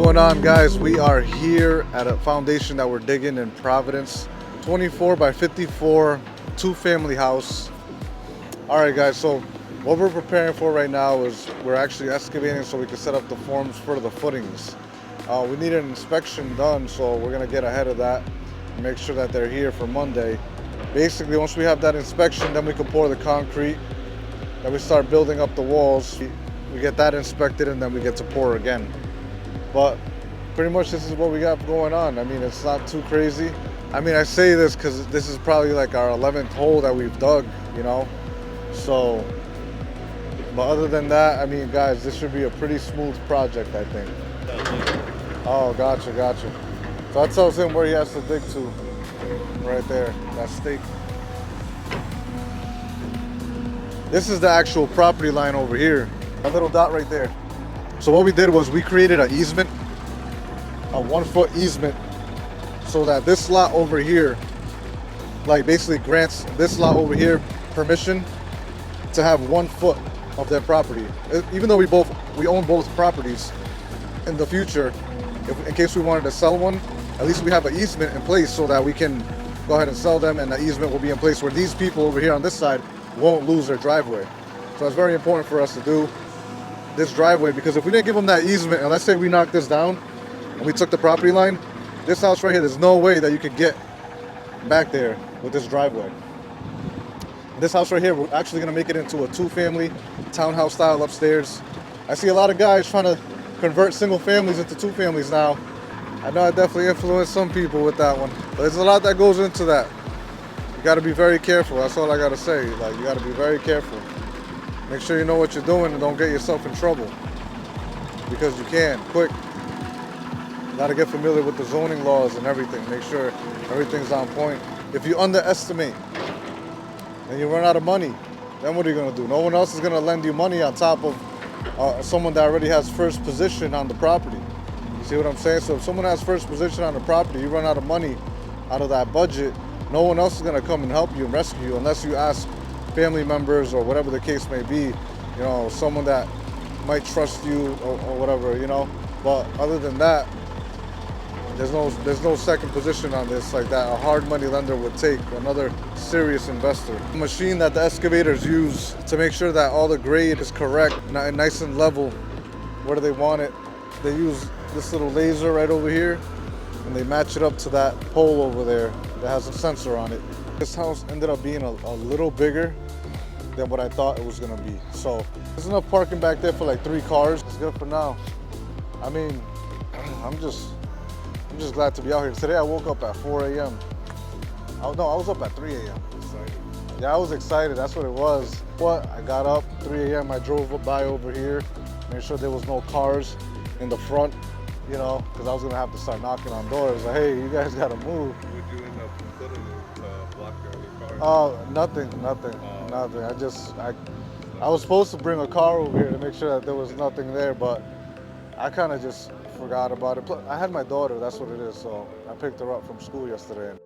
going on, guys? We are here at a foundation that we're digging in Providence. 24 by 54 two-family house. All right, guys, so what we're preparing for right now is we're actually excavating so we can set up the forms for the footings. We need an inspection done, so we're gonna get ahead of that and make sure that they're here for Monday. Basically, once we have that inspection, then we can pour the concrete, then we start building up the walls. We get that inspected and then we get to pour again. But pretty much this is what we got going on. I mean, it's not too crazy. I mean, I say this because this is probably like our 11th hole that we've dug, you know? So, but other than that, I mean, guys, this should be a pretty smooth project, I think. Oh, gotcha. So that tells him where he has to dig to. Right there, that stake. This is the actual property line over here. That little dot right there. So what we did was we created an easement, a 1 foot easement, so that this lot over here, like basically grants this lot over here permission to have 1 foot of their property. Even though we own both properties, in the future, in case we wanted to sell one, at least we have an easement in place so that we can go ahead and sell them, and the easement will be in place where these people over here on this side won't lose their driveway. So it's very important for us to do this driveway, because if we didn't give them that easement, and let's say we knocked this down and we took the property line, this house right here, there's no way that you could get back there with this driveway. This house right here, we're actually gonna make it into a two-family townhouse style upstairs. I see a lot of guys trying to convert single families into two families now. I know I definitely influenced some people with that one, but there's a lot that goes into that. You gotta be very careful, that's all I gotta say. Like, you gotta be very careful. Make sure you know what you're doing and don't get yourself in trouble, because you can, quick. You gotta get familiar with the zoning laws and everything. Make sure everything's on point. If you underestimate and you run out of money, then what are you gonna do? No one else is gonna lend you money on top of someone that already has first position on the property. You see what I'm saying? So if someone has first position on the property, you run out of money out of that budget, no one else is gonna come and help you and rescue you unless you ask family members or whatever the case may be, you know, someone that might trust you or whatever, you know. But other than that, there's no second position on this like that a hard money lender would take, another serious investor. The machine that the excavators use to make sure that all the grade is correct, nice and level where they want it, they use this little laser right over here and they match it up to that pole over there that has a sensor on it. This house ended up being a little bigger than what I thought it was gonna be. So there's enough parking back there for like 3 cars. It's good for now. I mean, I'm just glad to be out here. Today I woke up at 4 a.m. I was up at 3 a.m. Yeah, I was excited, that's what it was. But I got up 3 a.m. I drove by over here, made sure there was no cars in the front, you know, because I was gonna have to start knocking on doors. Like, hey, you guys gotta move. Would you end up putting block your car? Oh, nothing. I was supposed to bring a car over here to make sure that there was nothing there, but I kind of just forgot about it. I had my daughter, that's what it is, so I picked her up from school yesterday.